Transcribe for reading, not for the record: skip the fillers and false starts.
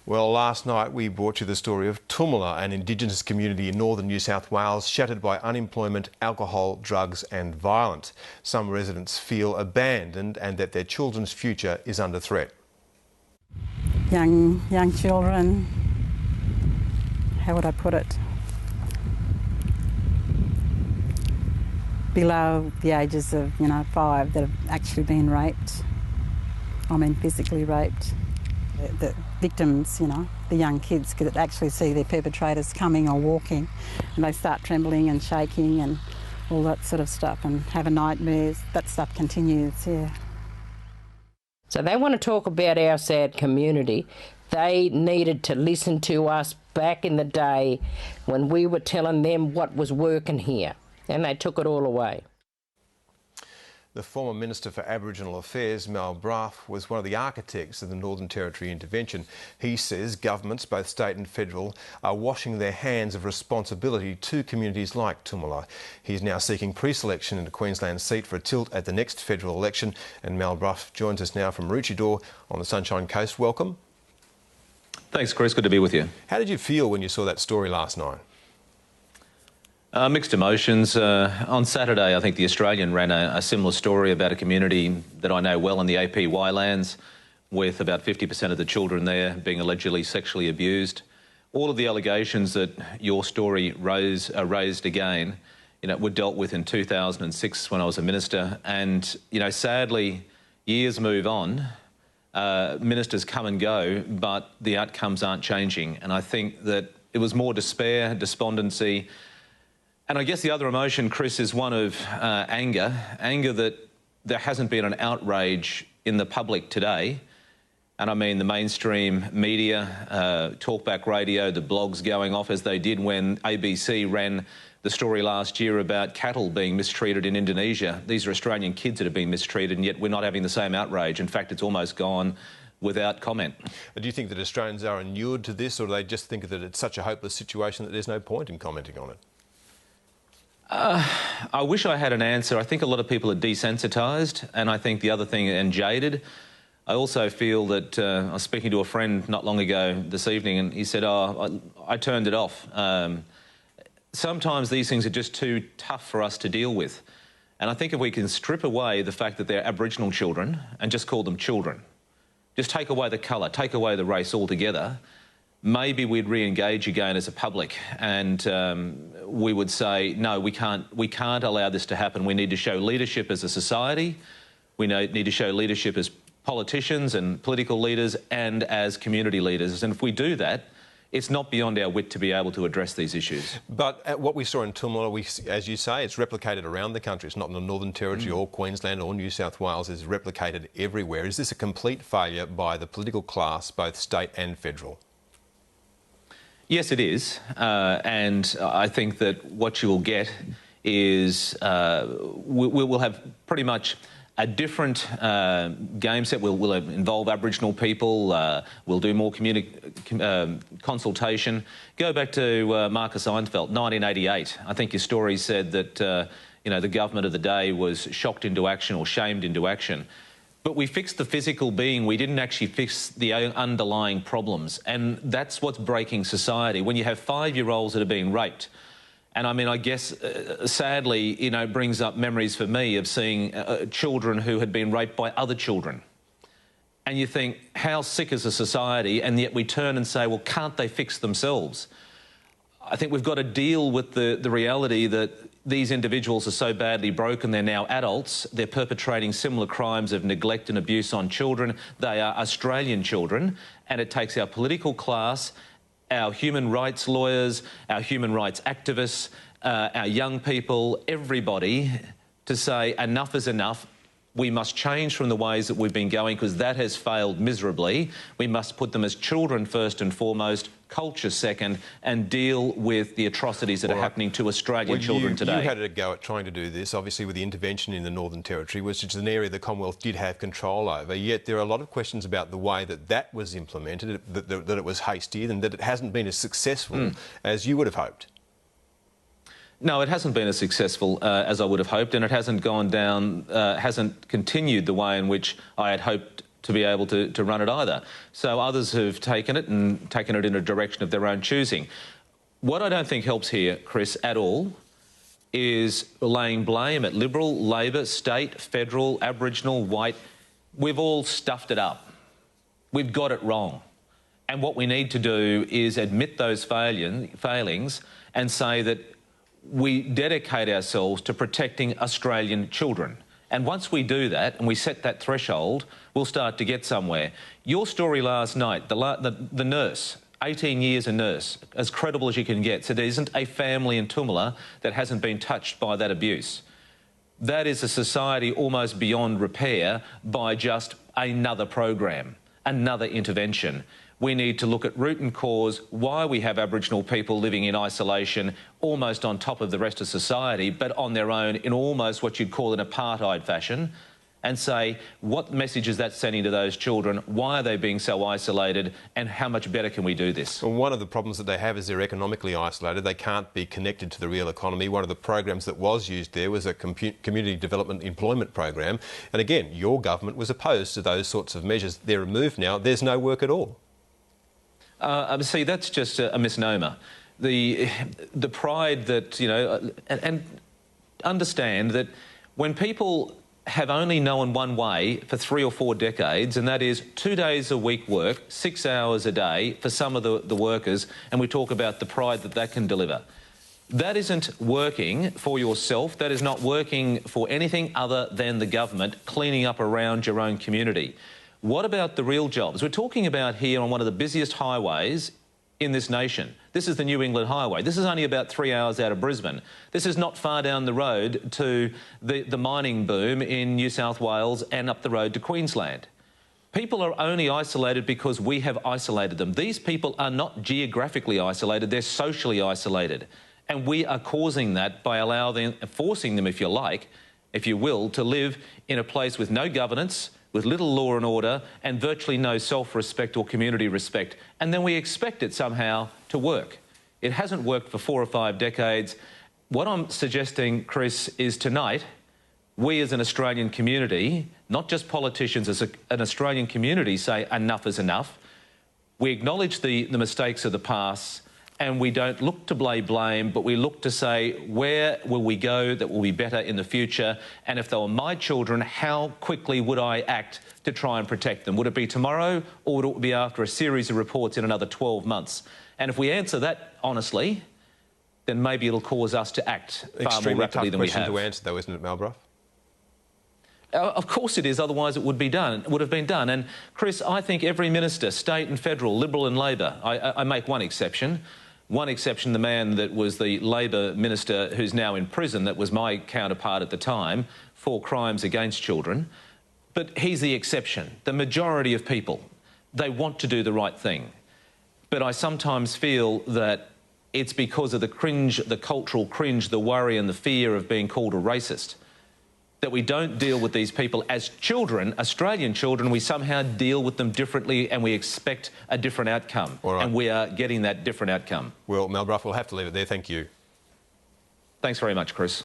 Well, last night we brought you the story of Tamala, an Indigenous community in northern New South Wales, shattered by unemployment, alcohol, drugs and violence. Some residents feel abandoned and that their children's future is under threat. Young children, how would I put it? Below the ages of, 5 that have actually been raped. I mean, physically raped. The victims, the young kids could actually see their perpetrators coming or walking, and they start trembling and shaking and all that sort of stuff and have nightmares. That stuff continues, yeah. So they want to talk about our sad community. They needed to listen to us back in the day when we were telling them what was working here, and they took it all away. The former Minister for Aboriginal Affairs, Mal Brough, was one of the architects of the Northern Territory intervention. He says governments, both state and federal, are washing their hands of responsibility to communities like Tamala. He's now seeking pre-selection in a Queensland seat for a tilt at the next federal election. And Mal Brough joins us now from Regurgitation on the Sunshine Coast. Welcome. Thanks, Chris. Good to be with you. How did you feel when you saw that story last night? Mixed emotions. On Saturday, I think The Australian ran a similar story about a community that I know well in the APY lands, with about 50% of the children there being allegedly sexually abused. All of the allegations that your story raised again, were dealt with in 2006 when I was a minister. And, sadly, years move on. Ministers come and go, but the outcomes aren't changing. And I think that it was more despair, despondency. And I guess the other emotion, Chris, is one of anger that there hasn't been an outrage in the public today. And I mean the mainstream media, talkback radio, the blogs going off as they did when ABC ran the story last year about cattle being mistreated in Indonesia. These are Australian kids that have been mistreated, and yet we're not having the same outrage. In fact, it's almost gone without comment. Do you think that Australians are inured to this, or do they just think that it's such a hopeless situation that there's no point in commenting on it? I wish I had an answer. I think a lot of people are desensitised, and I think the other thing, and jaded. I also feel that I was speaking to a friend not long ago this evening, and he said, I turned it off. Sometimes these things are just too tough for us to deal with. And I think if we can strip away the fact that they're Aboriginal children and just call them children, just take away the colour, take away the race altogether, maybe we'd re-engage again as a public, and we would say, no, we can't allow this to happen. We need to show leadership as a society. We need to show leadership as politicians and political leaders and as community leaders. And if we do that, it's not beyond our wit to be able to address these issues. But what we saw in Tamala, as you say, it's replicated around the country. It's not in the Northern Territory or Queensland or New South Wales. It's replicated everywhere. Is this a complete failure by the political class, both state and federal? Yes, it is. And I think that what you will get is we'll have pretty much a different game set. We'll involve Aboriginal people. We'll do more consultation. Go back to Marcus Einfeld, 1988. I think your story said that the government of the day was shocked into action or shamed into action. But we fixed the physical being. We didn't actually fix the underlying problems. And that's what's breaking society. When you have 5-year-olds that are being raped, and I mean, I guess, sadly, brings up memories for me of seeing children who had been raped by other children. And you think, how sick is a society? And yet we turn and say, well, can't they fix themselves? I think we've got to deal with the reality that these individuals are so badly broken. They're now adults. They're perpetrating similar crimes of neglect and abuse on children. They are Australian children, and it takes our political class, our human rights lawyers, our human rights activists, our young people, everybody, to say enough is enough. We must change from the ways that we've been going, because that has failed miserably. We must put them as children first and foremost, culture second, and deal with the atrocities that are happening to Australian children today. You had a go at trying to do this, obviously, with the intervention in the Northern Territory, which is an area the Commonwealth did have control over. Yet there are a lot of questions about the way that was implemented, that it was hasty and that it hasn't been as successful as you would have hoped. No, it hasn't been as successful as I would have hoped, and it hasn't gone down, hasn't continued the way in which I had hoped to be able to run it either. So others have taken it and taken it in a direction of their own choosing. What I don't think helps here, Chris, at all, is laying blame at Liberal, Labor, state, federal, Aboriginal, white. We've all stuffed it up. We've got it wrong. And what we need to do is admit those failings and say that we dedicate ourselves to protecting Australian children. And once we do that and we set that threshold, we'll start to get somewhere. Your story last night, the nurse, 18 years a nurse, as credible as you can get, said there isn't a family in Tamala that hasn't been touched by that abuse. That is a society almost beyond repair by just another program, another intervention. We need to look at root and cause why we have Aboriginal people living in isolation, almost on top of the rest of society, but on their own in almost what you'd call an apartheid fashion, and say, what message is that sending to those children? Why are they being so isolated? And how much better can we do this? Well, one of the problems that they have is they're economically isolated. They can't be connected to the real economy. One of the programs that was used there was a community development employment program. And again, your government was opposed to those sorts of measures. They're removed now. There's no work at all. See, that's just a misnomer. The pride that, you know, and understand that when people have only known one way for 3 or 4 decades, and that is 2 days a week work, 6 hours a day for some of the workers, and we talk about the pride that that can deliver. That isn't working for yourself. That is not working for anything other than the government cleaning up around your own community. What about the real jobs? We're talking about here on one of the busiest highways in this nation. This is the New England Highway. This is only about 3 hours out of Brisbane. This is not far down the road to the mining boom in New South Wales and up the road to Queensland. People are only isolated because we have isolated them. These people are not geographically isolated, they're socially isolated. And we are causing that by forcing them, if you like, if you will, to live in a place with no governance, with little law and order and virtually no self-respect or community respect. And then we expect it somehow to work. It hasn't worked for 4 or 5 decades. What I'm suggesting, Chris, is tonight, we as an Australian community, not just politicians, as an Australian community say enough is enough. We acknowledge the mistakes of the past, and we don't look to blame, but we look to say, where will we go that will be better in the future? And if they were my children, how quickly would I act to try and protect them? Would it be tomorrow, or would it be after a series of reports in another 12 months? And if we answer that honestly, then maybe it'll cause us to act far more rapidly than we have. Extremely tough question to answer, though, isn't it, Mal Brough? Of course it is, otherwise it would have been done. And Chris, I think every minister, state and federal, Liberal and Labor, I make one exception. One exception, the man that was the Labor minister who's now in prison, that was my counterpart at the time, for crimes against children. But he's the exception. The majority of people, they want to do the right thing. But I sometimes feel that it's because of the cringe, the cultural cringe, the worry and the fear of being called a racist, that we don't deal with these people as children, Australian children. We somehow deal with them differently and we expect a different outcome. All right. And we are getting that different outcome. Well, Mal Brough, we'll have to leave it there. Thank you. Thanks very much, Chris.